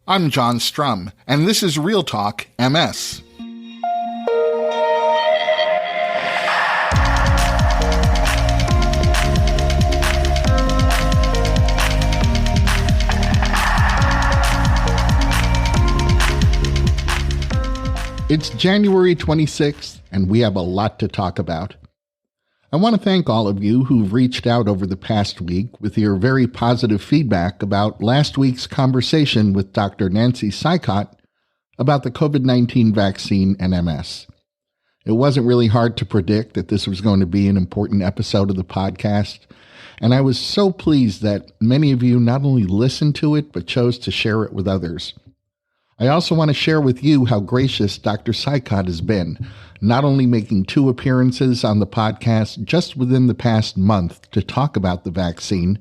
I'm John Strum, and this is Real Talk MS. It's January 26th, and we have a lot to talk about. I want to thank all of you who've reached out over the past week with your very positive feedback about last week's conversation with Dr. Nancy Sykott about the COVID-19 vaccine and MS. It wasn't really hard to predict that this was going to be an important episode of the podcast, and I was so pleased that many of you not only listened to it, but chose to share it with others. I also want to share with you how gracious Dr. Sykott has been, not only making 2 appearances on the podcast just within the past month to talk about the vaccine,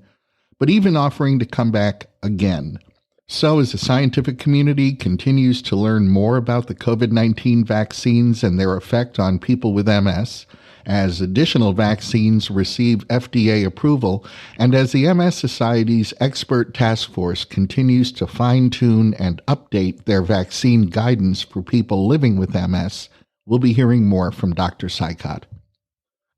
but even offering to come back again. So as the scientific community continues to learn more about the COVID-19 vaccines and their effect on people with MS, as additional vaccines receive FDA approval, and as the MS Society's expert task force continues to fine-tune and update their vaccine guidance for people living with MS, we'll be hearing more from Dr. Sykott.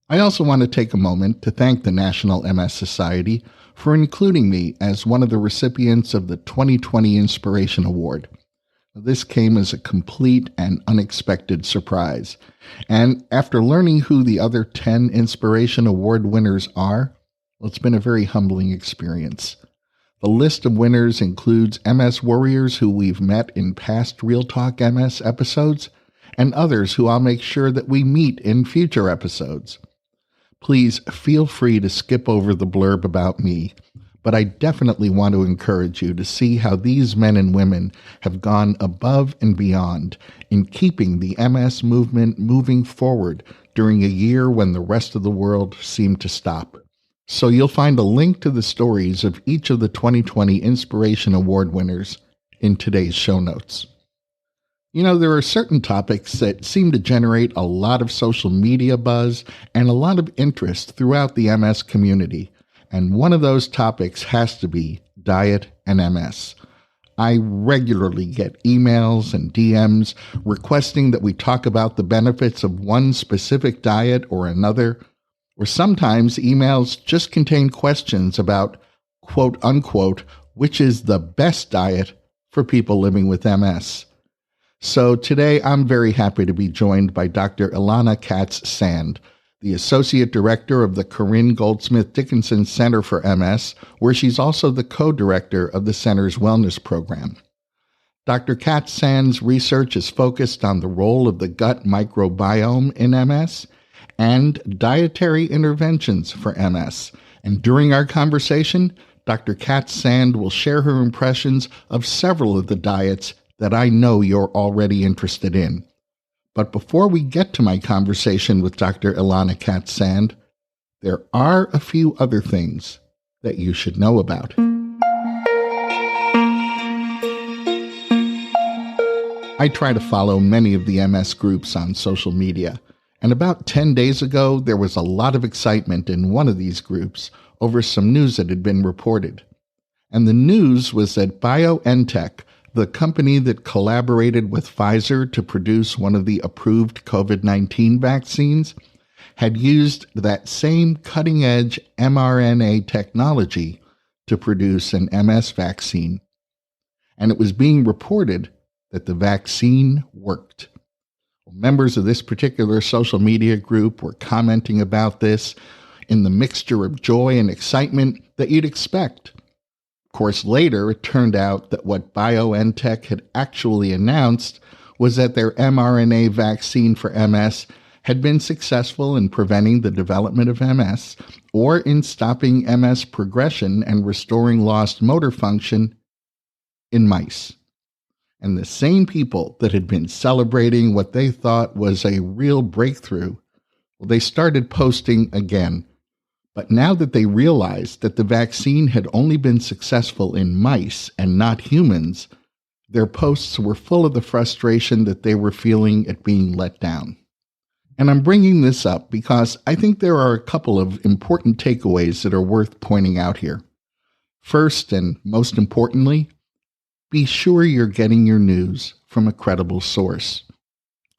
I also want to take a moment to thank the National MS Society for including me as one of the recipients of the 2020 Inspiration Award. This came as a complete and unexpected surprise. And after learning who the other 10 Inspiration Award winners are, well, it's been a very humbling experience. The list of winners includes MS warriors who we've met in past Real Talk MS episodes, and others who I'll make sure that we meet in future episodes. Please feel free to skip over the blurb about me, but I definitely want to encourage you to see how these men and women have gone above and beyond in keeping the MS movement moving forward during a year when the rest of the world seemed to stop. So you'll find a link to the stories of each of the 2020 Inspiration Award winners in today's show notes. You know, there are certain topics that seem to generate a lot of social media buzz and a lot of interest throughout the MS community. And one of those topics has to be diet and MS. I regularly get emails and DMs requesting that we talk about the benefits of one specific diet or another, or sometimes emails just contain questions about, quote unquote, which is the best diet for people living with MS. So today I'm very happy to be joined by Dr. Ilana Katz Sand, the Associate Director of the Corinne Goldsmith Dickinson Center for MS, where she's also the co-director of the center's wellness program. Dr. Katz Sand's research is focused on the role of the gut microbiome in MS and dietary interventions for MS. And during our conversation, Dr. Katz Sand will share her impressions of several of the diets that I know you're already interested in. But before we get to my conversation with Dr. Ilana Katz Sand, there are a few other things that you should know about. I try to follow many of the MS groups on social media, and about 10 days ago, there was a lot of excitement in one of these groups over some news that had been reported. And the news was that BioNTech, the company that collaborated with Pfizer to produce one of the approved COVID-19 vaccines, had used that same cutting-edge mRNA technology to produce an MS vaccine. And it was being reported that the vaccine worked. Members of this particular social media group were commenting about this in the mixture of joy and excitement that you'd expect. Of course, later it turned out that what BioNTech had actually announced was that their mRNA vaccine for MS had been successful in preventing the development of MS or in stopping MS progression and restoring lost motor function in mice. And the same people that had been celebrating what they thought was a real breakthrough, well, they started posting again. But now that they realized that the vaccine had only been successful in mice and not humans, their posts were full of the frustration that they were feeling at being let down. And I'm bringing this up because I think there are a couple of important takeaways that are worth pointing out here. First, and most importantly, Be sure you're getting your news from a credible source.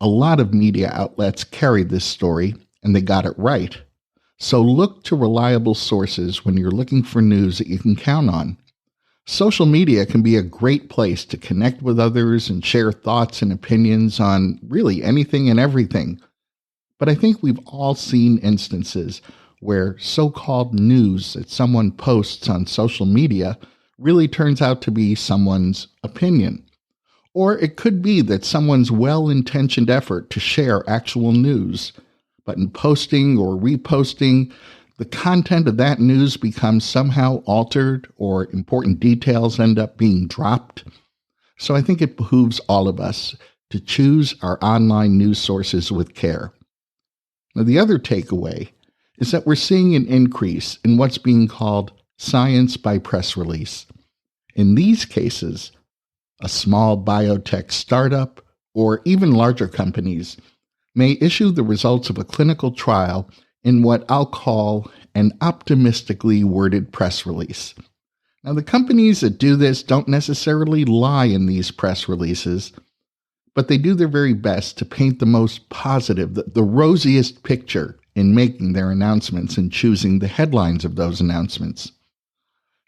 A lot of media outlets carried this story, and they got it right. So look to reliable sources when you're looking for news that you can count on. Social media can be a great place to connect with others and share thoughts and opinions on really anything and everything. But I think we've all seen instances where so-called news that someone posts on social media really turns out to be someone's opinion. Or it could be that someone's well-intentioned effort to share actual news, but in posting or reposting, the content of that news becomes somehow altered or important details end up being dropped. So I think it behooves all of us to choose our online news sources with care. Now, the other takeaway is that we're seeing an increase in what's being called science by press release. In these cases, a small biotech startup or even larger companies may issue the results of a clinical trial in what I'll call an optimistically worded press release. Now, the companies that do this don't necessarily lie in these press releases, but they do their very best to paint the most positive, the rosiest picture in making their announcements and choosing the headlines of those announcements.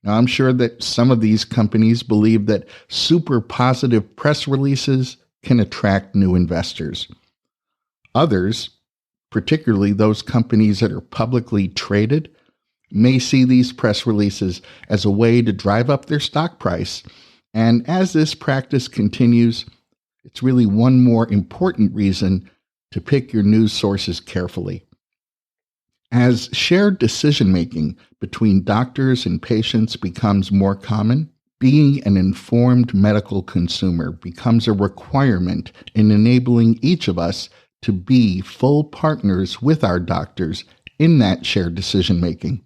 Now, I'm sure that some of these companies believe that super positive press releases can attract new investors. Others, particularly those companies that are publicly traded, may see these press releases as a way to drive up their stock price. And as this practice continues, it's really one more important reason to pick your news sources carefully. As shared decision-making between doctors and patients becomes more common, being an informed medical consumer becomes a requirement in enabling each of us to be full partners with our doctors in that shared decision-making.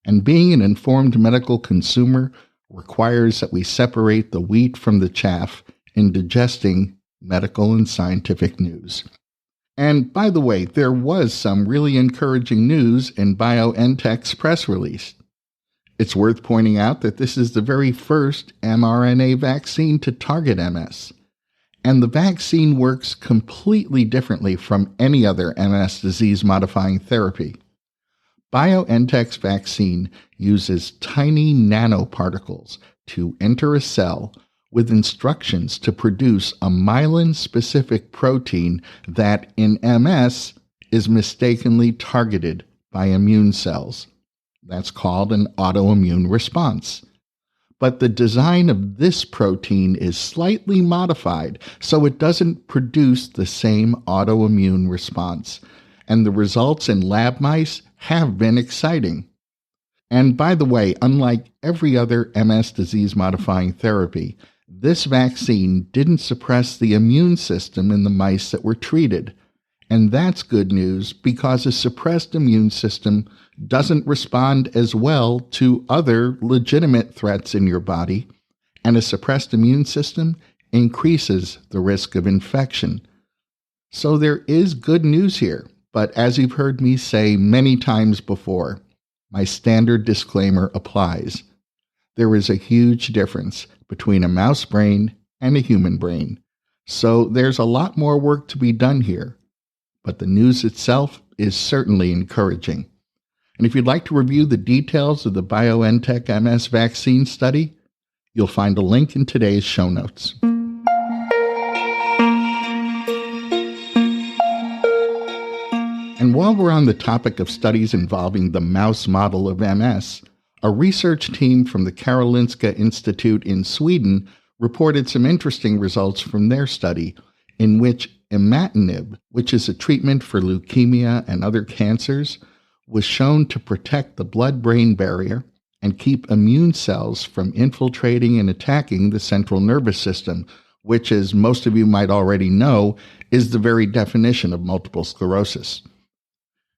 And being an informed medical consumer requires that we separate the wheat from the chaff in digesting medical and scientific news. And by the way, there was some really encouraging news in BioNTech's press release. It's worth pointing out that this is the very first mRNA vaccine to target MS. And the vaccine works completely differently from any other MS disease-modifying therapy. BioNTech's vaccine uses tiny nanoparticles to enter a cell with instructions to produce a myelin-specific protein that in MS is mistakenly targeted by immune cells. That's called an autoimmune response. But the design of this protein is slightly modified so it doesn't produce the same autoimmune response. And the results in lab mice have been exciting. And by the way, unlike every other MS disease-modifying therapy, this vaccine didn't suppress the immune system in the mice that were treated. And that's good news because a suppressed immune system doesn't respond as well to other legitimate threats in your body, and a suppressed immune system increases the risk of infection. So there is good news here, but as you've heard me say many times before, my standard disclaimer applies. There is a huge difference between a mouse brain and a human brain, so there's a lot more work to be done here, but the news itself is certainly encouraging. And if you'd like to review the details of the BioNTech MS vaccine study, you'll find a link in today's show notes. And while we're on the topic of studies involving the mouse model of MS, a research team from the Karolinska Institute in Sweden reported some interesting results from their study in which imatinib, which is a treatment for leukemia and other cancers, was shown to protect the blood-brain barrier and keep immune cells from infiltrating and attacking the central nervous system, which, as most of you might already know, is the very definition of multiple sclerosis.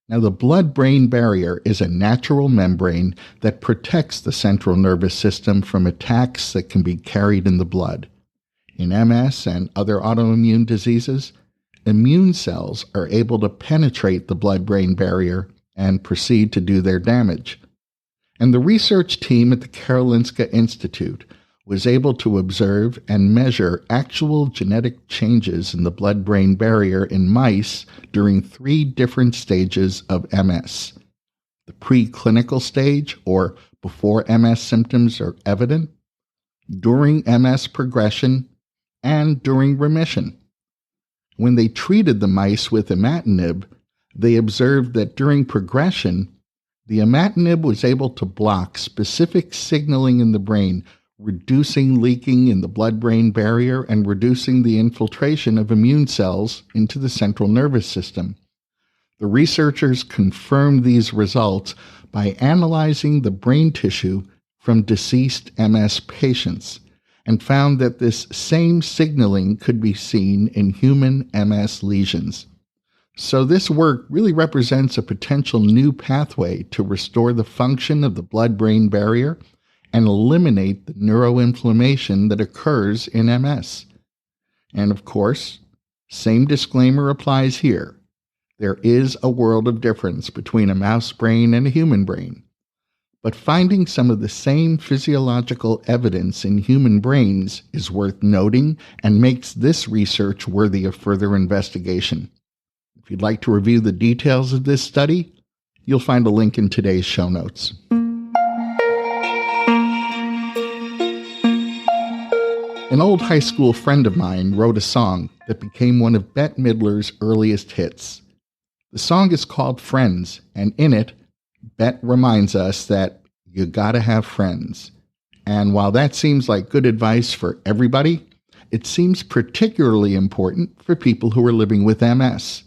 Now, the blood-brain barrier is a natural membrane that protects the central nervous system from attacks that can be carried in the blood. In MS and other autoimmune diseases, immune cells are able to penetrate the blood-brain barrier and proceed to do their damage. And the research team at the Karolinska Institute was able to observe and measure actual genetic changes in the blood-brain barrier in mice during 3 different stages of MS. The preclinical stage, or before MS symptoms are evident, during MS progression, and during remission. When they treated the mice with imatinib, they observed that during progression, the imatinib was able to block specific signaling in the brain, reducing leaking in the blood-brain barrier and reducing the infiltration of immune cells into the central nervous system. The researchers confirmed these results by analyzing the brain tissue from deceased MS patients and found that this same signaling could be seen in human MS lesions. So this work really represents a potential new pathway to restore the function of the blood-brain barrier and eliminate the neuroinflammation that occurs in MS. And of course, same disclaimer applies here. There is a world of difference between a mouse brain and a human brain. But finding some of the same physiological evidence in human brains is worth noting and makes this research worthy of further investigation. If you'd like to review the details of this study, you'll find a link in today's show notes. An old high school friend of mine wrote a song that became one of Bette Midler's earliest hits. The song is called Friends, and in it, Bette reminds us that you gotta have friends. And while that seems like good advice for everybody, it seems particularly important for people who are living with MS.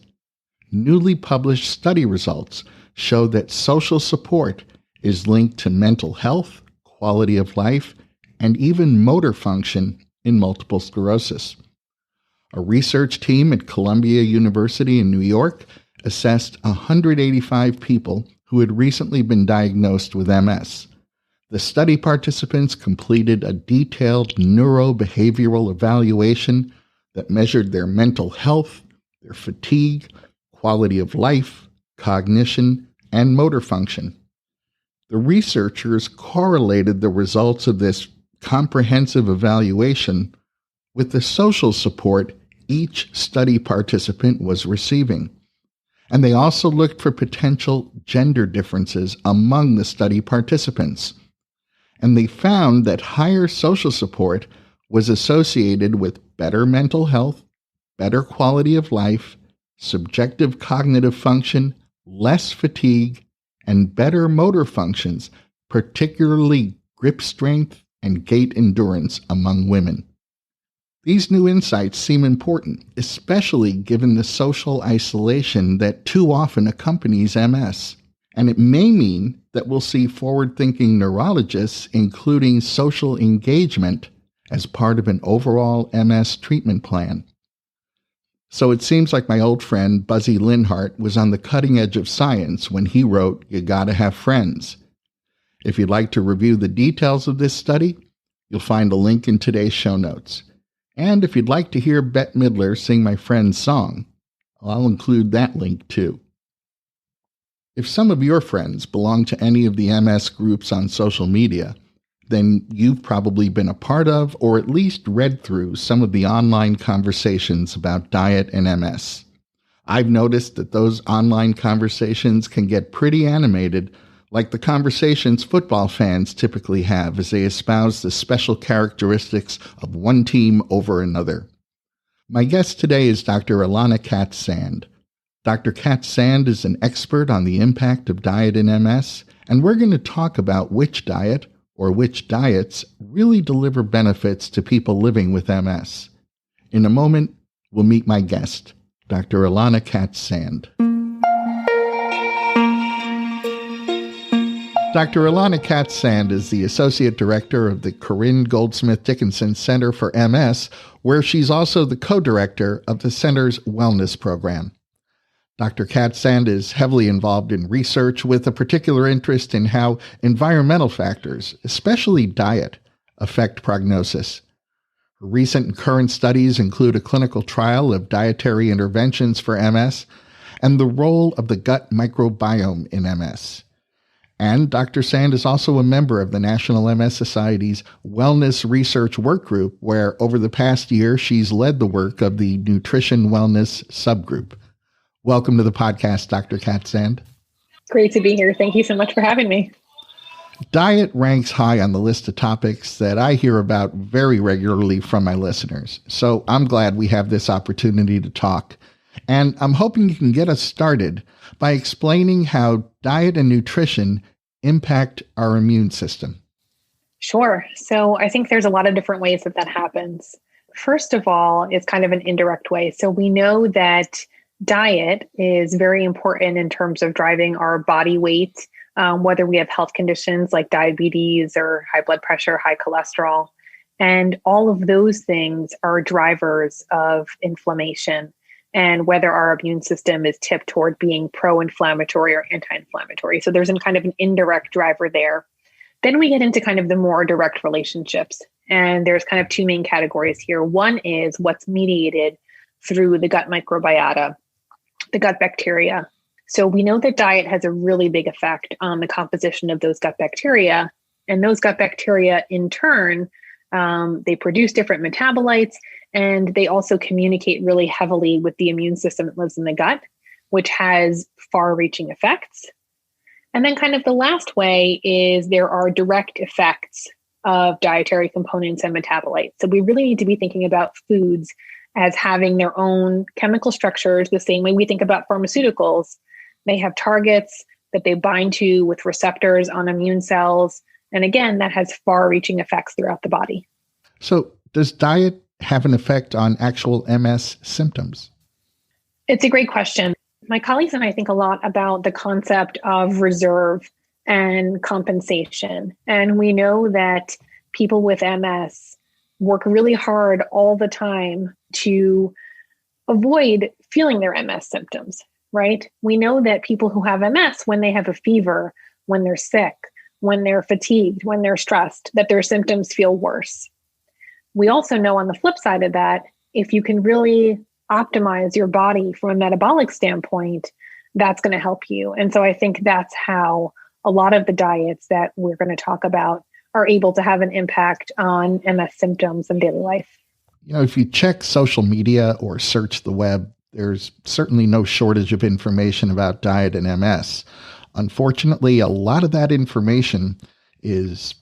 Newly published study results show that social support is linked to mental health, quality of life, and even motor function in multiple sclerosis. A research team at Columbia University in New York assessed 185 people who had recently been diagnosed with MS. The study participants completed a detailed neurobehavioral evaluation that measured their mental health, their fatigue, quality of life, cognition, and motor function. The researchers correlated the results of this comprehensive evaluation with the social support each study participant was receiving. And they also looked for potential gender differences among the study participants. And they found that higher social support was associated with better mental health, better quality of life, subjective cognitive function, less fatigue, and better motor functions, particularly grip strength and gait endurance among women. These new insights seem important, especially given the social isolation that too often accompanies MS. And it may mean that we'll see forward-thinking neurologists including social engagement as part of an overall MS treatment plan. So it seems like my old friend Buzzy Linhart was on the cutting edge of science when he wrote, "You Gotta Have Friends." If you'd like to review the details of this study, you'll find a link in today's show notes. And if you'd like to hear Bette Midler sing my friend's song, I'll include that link too. If some of your friends belong to any of the MS groups on social media, then you've probably been a part of or at least read through some of the online conversations about diet and MS. I've noticed that those online conversations can get pretty animated, like the conversations football fans typically have as they espouse the special characteristics of one team over another. My guest today is Dr. Ilana Katz Sand. Dr. Katz Sand is an expert on the impact of diet in MS, and we're going to talk about which diet or which diets really deliver benefits to people living with MS. In a moment, we'll meet my guest, Dr. Ilana Katz Sand. Dr. Ilana Katz Sand is the Associate Director of the Corinne Goldsmith Dickinson Center for MS, where she's also the co-director of the center's wellness program. Dr. Katz Sand is heavily involved in research with a particular interest in how environmental factors, especially diet, affect prognosis. Her recent and current studies include a clinical trial of dietary interventions for MS and the role of the gut microbiome in MS. And Dr. Sand is also a member of the National MS Society's Wellness Research Work Group, where over the past year, she's led the work of the Nutrition Wellness Subgroup. Welcome to the podcast, Dr. Katz Sand. Great to be here. Thank you so much for having me. Diet ranks high on the list of topics that I hear about very regularly from my listeners. So I'm glad we have this opportunity to talk. And I'm hoping you can get us started by explaining how diet and nutrition impact our immune system. Sure. So I think there's a lot of different ways that happens. First of all, it's kind of an indirect way. So we know that diet is very important in terms of driving our body weight, whether we have health conditions like diabetes or high blood pressure, high cholesterol. And all of those things are drivers of inflammation and whether our immune system is tipped toward being pro-inflammatory or anti-inflammatory. So there's kind of an indirect driver there. Then we get into kind of the more direct relationships. And there's kind of two main categories here. One is what's mediated through the gut microbiota, the gut bacteria. So we know that diet has a really big effect on the composition of those gut bacteria. And those gut bacteria, in turn, they produce different metabolites, and they also communicate really heavily with the immune system that lives in the gut, which has far-reaching effects. And then kind of the last way is there are direct effects of dietary components and metabolites. So we really need to be thinking about foods as having their own chemical structures, the same way we think about pharmaceuticals. They have targets that they bind to with receptors on immune cells. And again, that has far-reaching effects throughout the body. So does diet have an effect on actual MS symptoms? It's a great question. My colleagues and I think a lot about the concept of reserve and compensation. And we know that people with MS work really hard all the time to avoid feeling their MS symptoms, right? We know that people who have MS, when they have a fever, when they're sick, when they're fatigued, when they're stressed, that their symptoms feel worse. We also know on the flip side of that, if you can really optimize your body from a metabolic standpoint, that's going to help you. And so I think that's how a lot of the diets that we're going to talk about are able to have an impact on MS symptoms in daily life. You know, if you check social media or search the web, there's certainly no shortage of information about diet and MS. Unfortunately, a lot of that information is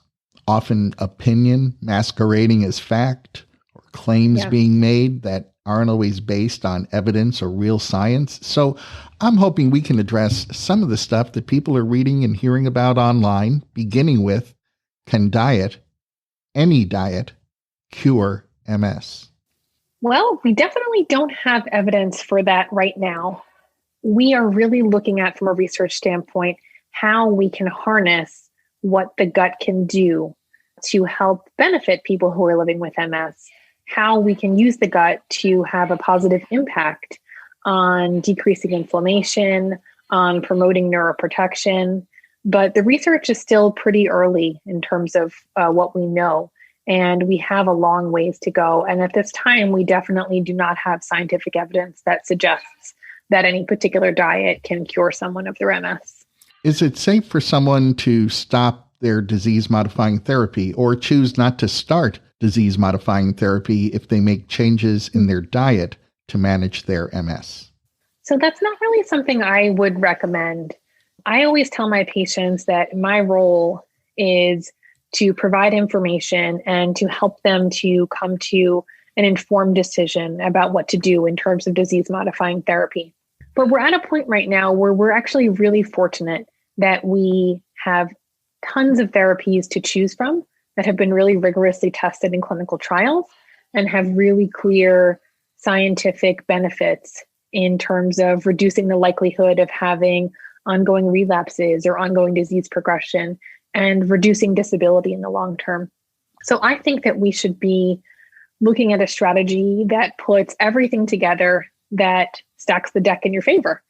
often opinion masquerading as fact, or claims being made that aren't always based on evidence or real science. So I'm hoping we can address some of the stuff that people are reading and hearing about online, beginning with, can diet, any diet, cure MS? Well, we definitely don't have evidence for that right now. We are really looking at, from a research standpoint, how we can harness what the gut can do to help benefit people who are living with MS, how we can use the gut to have a positive impact on decreasing inflammation, on promoting neuroprotection. But the research is still pretty early in terms of what we know, and we have a long ways to go. And at this time, we definitely do not have scientific evidence that suggests that any particular diet can cure someone of their MS. Is it safe for someone to stop their disease-modifying therapy or choose not to start disease-modifying therapy if they make changes in their diet to manage their MS? So that's not really something I would recommend. I always tell my patients that my role is to provide information and to help them to come to an informed decision about what to do in terms of disease-modifying therapy. But we're at a point right now where we're actually really fortunate that we have tons of therapies to choose from that have been really rigorously tested in clinical trials and have really clear scientific benefits in terms of reducing the likelihood of having ongoing relapses or ongoing disease progression and reducing disability in the long term. So I think that we should be looking at a strategy that puts everything together that stacks the deck in your favor.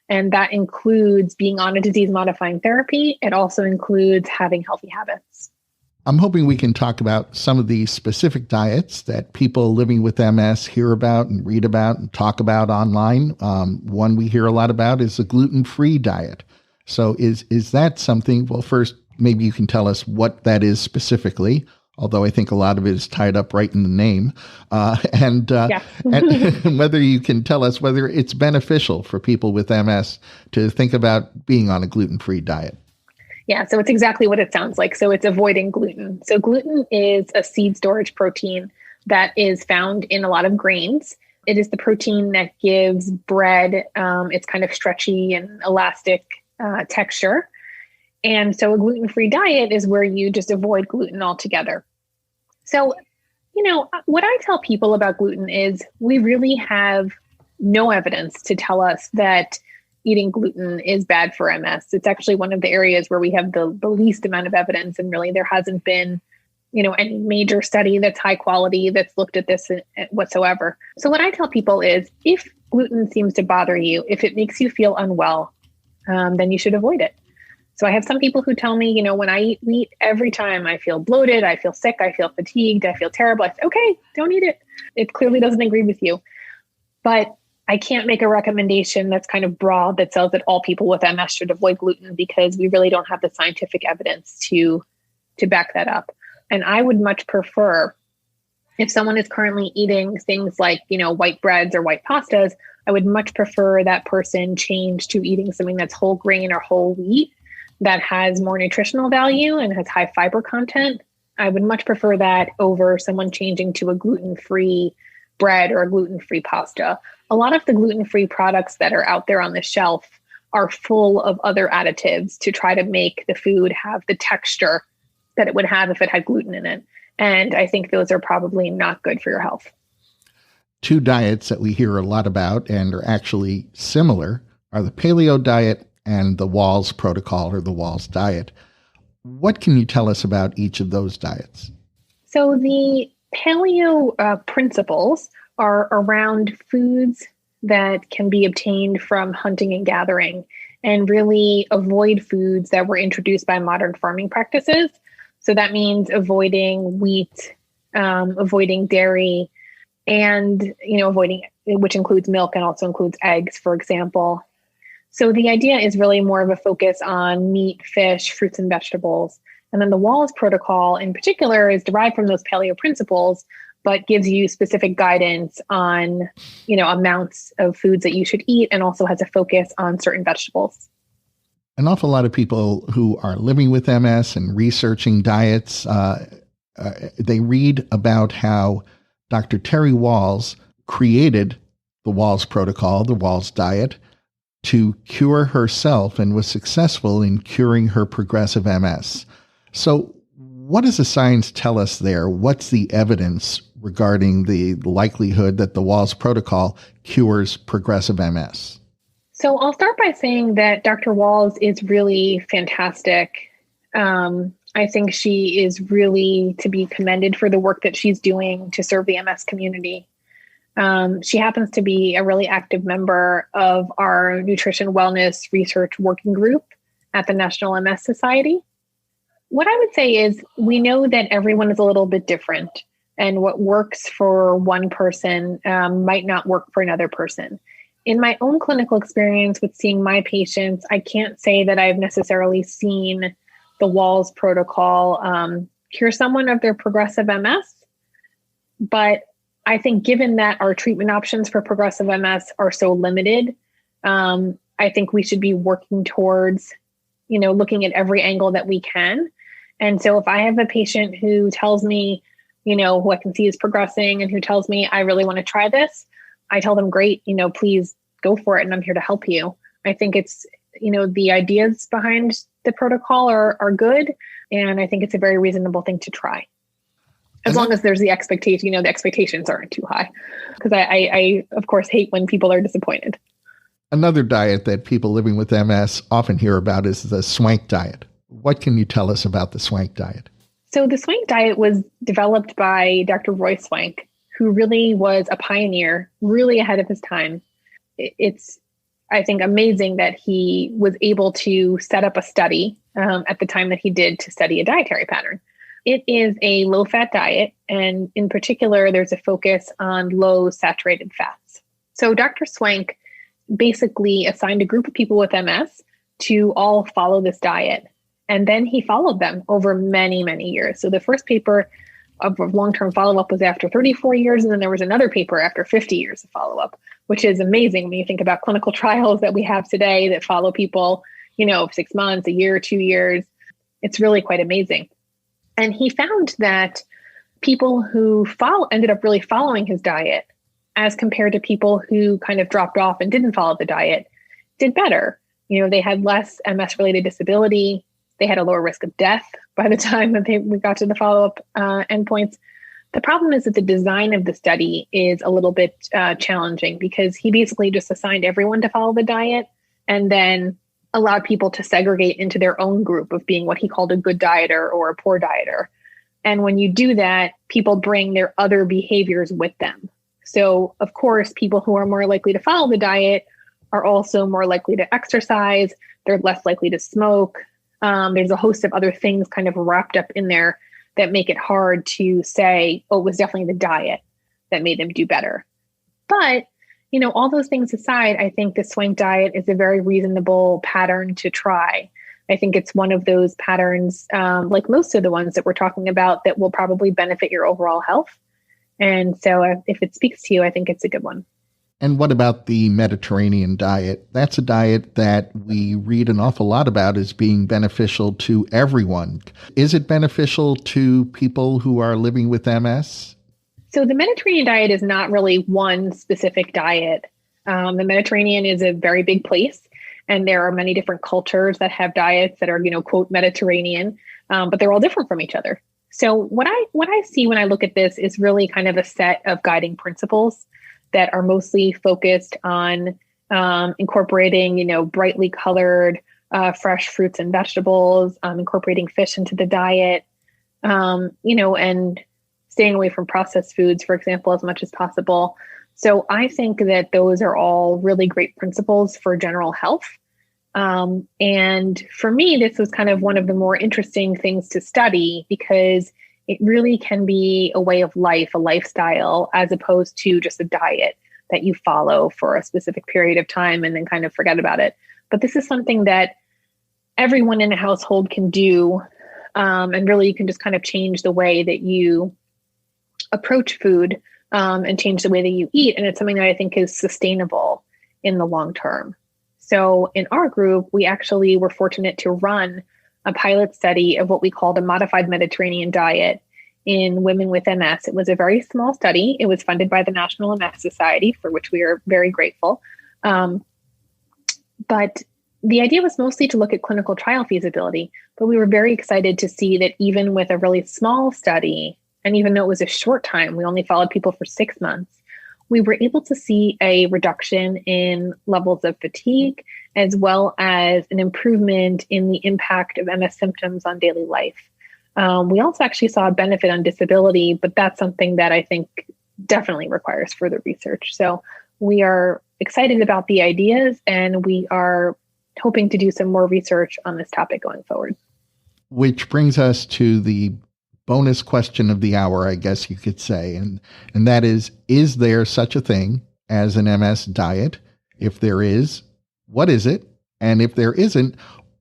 And that includes being on a disease-modifying therapy. It also includes having healthy habits. I'm hoping we can talk about some of the specific diets that people living with MS hear about and read about and talk about online. One we hear a lot about is the gluten-free diet. So is that something, well, first, maybe you can tell us what that is specifically, although I think a lot of it is tied up right in the name, and whether you can tell us whether it's beneficial for people with MS to think about being on a gluten-free diet. Yeah, so it's exactly what it sounds like. So it's avoiding gluten. So gluten is a seed storage protein that is found in a lot of grains. It is the protein that gives bread its kind of stretchy and elastic texture. And so a gluten-free diet is where you just avoid gluten altogether. So, what I tell people about gluten is we really have no evidence to tell us that eating gluten is bad for MS. It's actually one of the areas where we have the least amount of evidence. And really there hasn't been, any major study that's high quality that's looked at this whatsoever. So what I tell people is if gluten seems to bother you, if it makes you feel unwell, then you should avoid it. So I have some people who tell me, when I eat wheat, every time I feel bloated, I feel sick, I feel fatigued, I feel terrible. I say, okay, don't eat it. It clearly doesn't agree with you. But I can't make a recommendation that's kind of broad that says that all people with MS should avoid gluten because we really don't have the scientific evidence to back that up. And I would much prefer if someone is currently eating things like, white breads or white pastas, I would much prefer that person change to eating something that's whole grain or whole wheat that has more nutritional value and has high fiber content. I would much prefer that over someone changing to a gluten-free bread or a gluten-free pasta. A lot of the gluten-free products that are out there on the shelf are full of other additives to try to make the food have the texture that it would have if it had gluten in it. And I think those are probably not good for your health. Two diets that we hear a lot about and are actually similar are the paleo diet and the Wahls protocol or the Wahls diet. What can you tell us about each of those diets? So the paleo principles are around foods that can be obtained from hunting and gathering and really avoid foods that were introduced by modern farming practices. So that means avoiding wheat, avoiding dairy, and, avoiding, which includes milk and also includes eggs, for example. So the idea is really more of a focus on meat, fish, fruits, and vegetables. And then the Wahls protocol in particular is derived from those paleo principles, but gives you specific guidance on, amounts of foods that you should eat and also has a focus on certain vegetables. An awful lot of people who are living with MS and researching diets, they read about how Dr. Terry Wahls created the Wahls protocol, the Wahls diet, to cure herself and was successful in curing her progressive MS. So what does the science tell us there? What's the evidence regarding the likelihood that the Wahls protocol cures progressive MS? So I'll start by saying that Dr. Wahls is really fantastic. I think she is really to be commended for the work that she's doing to serve the MS community. She happens to be a really active member of our Nutrition Wellness Research Working Group at the National MS Society. What I would say is we know that everyone is a little bit different, and what works for one person might not work for another person. In my own clinical experience with seeing my patients, I can't say that I've necessarily seen the Wahls protocol cure someone of their progressive MS, but I think given that our treatment options for progressive MS are so limited, I think we should be working towards, looking at every angle that we can. And so if I have a patient who tells me, who I can see is progressing and who tells me, I really want to try this, I tell them, great, please go for it. And I'm here to help you. I think it's, the ideas behind the protocol are good. And I think it's a very reasonable thing to try. As long as there's the expectation, the expectations aren't too high. Because I, of course, hate when people are disappointed. Another diet that people living with MS often hear about is the Swank diet. What can you tell us about the Swank diet? So the Swank diet was developed by Dr. Roy Swank, who really was a pioneer, really ahead of his time. It's, I think, amazing that he was able to set up a study at the time that he did to study a dietary pattern. It is a low-fat diet, and in particular, there's a focus on low saturated fats. So Dr. Swank basically assigned a group of people with MS to all follow this diet. And then he followed them over many, many years. So the first paper of long-term follow-up was after 34 years. And then there was another paper after 50 years of follow-up, which is amazing when you think about clinical trials that we have today that follow people, 6 months, a year, 2 years. It's really quite amazing. And he found that people who ended up really following his diet as compared to people who kind of dropped off and didn't follow the diet did better. They had less MS-related disability. They had a lower risk of death by the time that we got to the follow-up endpoints. The problem is that the design of the study is a little bit challenging because he basically just assigned everyone to follow the diet and then allowed people to segregate into their own group of being what he called a good dieter or a poor dieter. And when you do that, people bring their other behaviors with them. So, of course, people who are more likely to follow the diet are also more likely to exercise. They're less likely to smoke. There's a host of other things kind of wrapped up in there that make it hard to say, oh, it was definitely the diet that made them do better. But, all those things aside, I think the swank diet is a very reasonable pattern to try. I think it's one of those patterns, like most of the ones that we're talking about, that will probably benefit your overall health. And so if it speaks to you, I think it's a good one. And what about the Mediterranean diet? That's a diet that we read an awful lot about as being beneficial to everyone. Is it beneficial to people who are living with MS? So the Mediterranean diet is not really one specific diet. The Mediterranean is a very big place, and there are many different cultures that have diets that are, quote, Mediterranean, but they're all different from each other. So what I see when I look at this is really kind of a set of guiding principles that are mostly focused on incorporating, brightly colored, fresh fruits and vegetables, incorporating fish into the diet, and staying away from processed foods, for example, as much as possible. So I think that those are all really great principles for general health. And for me, this was kind of one of the more interesting things to study because it really can be a way of life, a lifestyle, as opposed to just a diet that you follow for a specific period of time and then kind of forget about it. But this is something that everyone in a household can do. And really, you can just kind of change the way that you approach food and change the way that you eat. And it's something that I think is sustainable in the long term. So in our group, we actually were fortunate to run a pilot study of what we called a modified Mediterranean diet in women with MS. It was a very small study. It was funded by the National MS Society, for which we are very grateful. But the idea was mostly to look at clinical trial feasibility. But we were very excited to see that even with a really small study, and even though it was a short time, we only followed people for 6 months, we were able to see a reduction in levels of fatigue, as well as an improvement in the impact of MS symptoms on daily life. We also actually saw a benefit on disability, but that's something that I think definitely requires further research. So we are excited about the ideas, and we are hoping to do some more research on this topic going forward. Which brings us to the bonus question of the hour, I guess you could say, and that is there such a thing as an MS diet? If there is, what is it? And if there isn't,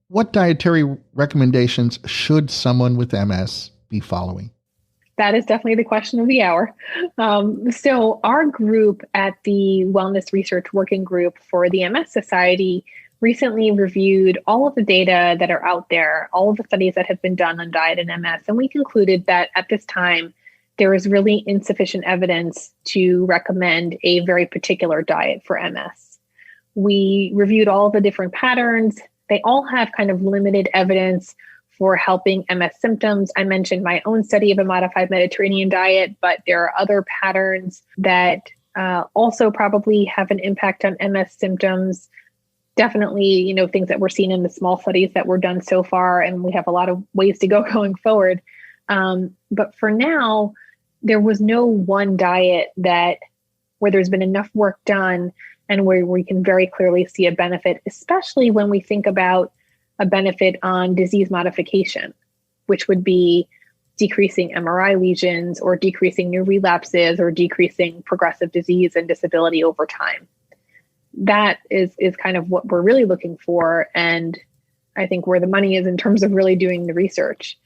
what dietary recommendations should someone with MS be following? That is definitely the question of the hour. So our group at the Wellness Research Working Group for the MS Society recently reviewed all of the data that are out there, all of the studies that have been done on diet and MS, and we concluded that at this time, there is really insufficient evidence to recommend a very particular diet for MS. We reviewed all of the different patterns. They all have kind of limited evidence for helping MS symptoms. I mentioned my own study of a modified Mediterranean diet, but there are other patterns that also probably have an impact on MS symptoms. Definitely, things that we're seeing in the small studies that were done so far, and we have a lot of ways to go going forward. But for now, there was no one diet where there's been enough work done and where we can very clearly see a benefit, especially when we think about a benefit on disease modification, which would be decreasing MRI lesions or decreasing new relapses or decreasing progressive disease and disability over time. That is kind of what we're really looking for. And I think, where the money is in terms of really doing the research.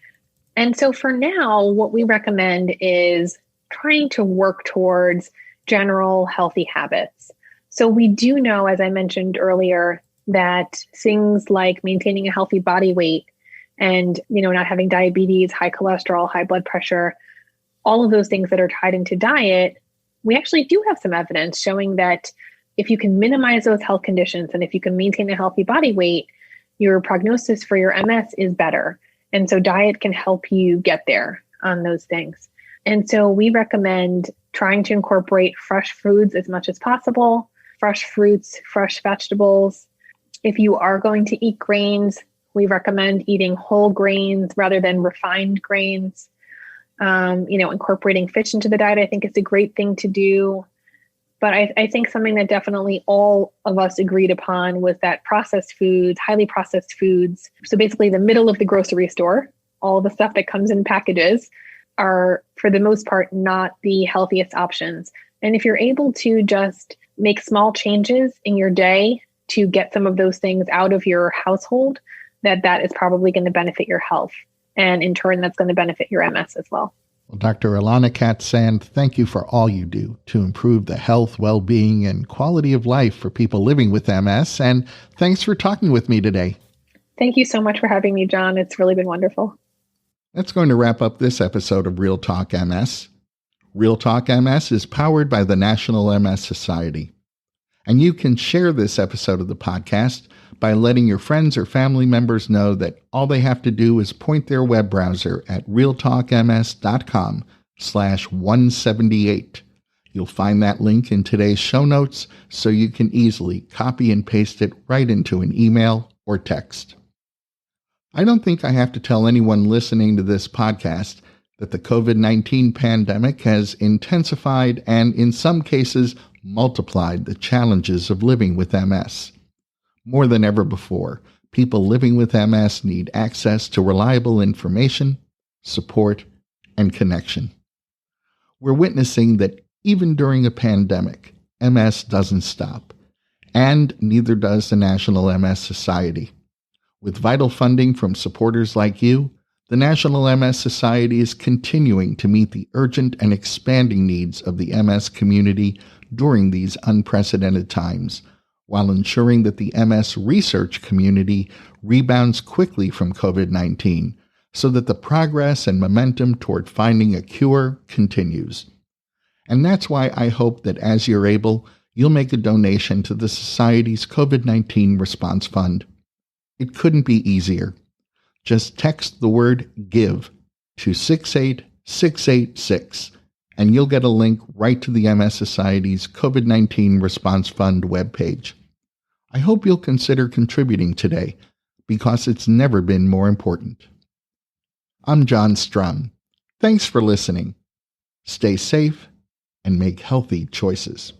And so for now, what we recommend is trying to work towards general healthy habits. So we do know, as I mentioned earlier, that things like maintaining a healthy body weight and, not having diabetes, high cholesterol, high blood pressure, all of those things that are tied into diet, we actually do have some evidence showing that if you can minimize those health conditions and if you can maintain a healthy body weight, your prognosis for your MS is better. And so diet can help you get there on those things. And so we recommend trying to incorporate fresh foods as much as possible, fresh fruits, fresh vegetables. If you are going to eat grains, we recommend eating whole grains rather than refined grains. Incorporating fish into the diet, I think is a great thing to do. But I think something that definitely all of us agreed upon was that processed foods, highly processed foods, so basically the middle of the grocery store, all the stuff that comes in packages, are for the most part not the healthiest options. And if you're able to just make small changes in your day to get some of those things out of your household, that is probably going to benefit your health. And in turn, that's going to benefit your MS as well. Well, Dr. Ilana Katz Sand, thank you for all you do to improve the health, well-being, and quality of life for people living with MS. And thanks for talking with me today. Thank you so much for having me, John. It's really been wonderful. That's going to wrap up this episode of Real Talk MS. Real Talk MS is powered by the National MS Society. And you can share this episode of the podcast by letting your friends or family members know that all they have to do is point their web browser at realtalkms.com/178. You'll find that link in today's show notes so you can easily copy and paste it right into an email or text. I don't think I have to tell anyone listening to this podcast that the COVID-19 pandemic has intensified and, in some cases, multiplied the challenges of living with MS. More than ever before, people living with MS need access to reliable information, support, and connection. We're witnessing that even during a pandemic, MS doesn't stop, and neither does the National MS Society. With vital funding from supporters like you, the National MS Society is continuing to meet the urgent and expanding needs of the MS community during these unprecedented times, while ensuring that the MS research community rebounds quickly from COVID-19 so that the progress and momentum toward finding a cure continues. And that's why I hope that as you're able, you'll make a donation to the Society's COVID-19 Response Fund. It couldn't be easier. Just text the word GIVE to 68686 and you'll get a link right to the MS Society's COVID-19 Response Fund webpage. I hope you'll consider contributing today because it's never been more important. I'm John Strum. Thanks for listening. Stay safe and make healthy choices.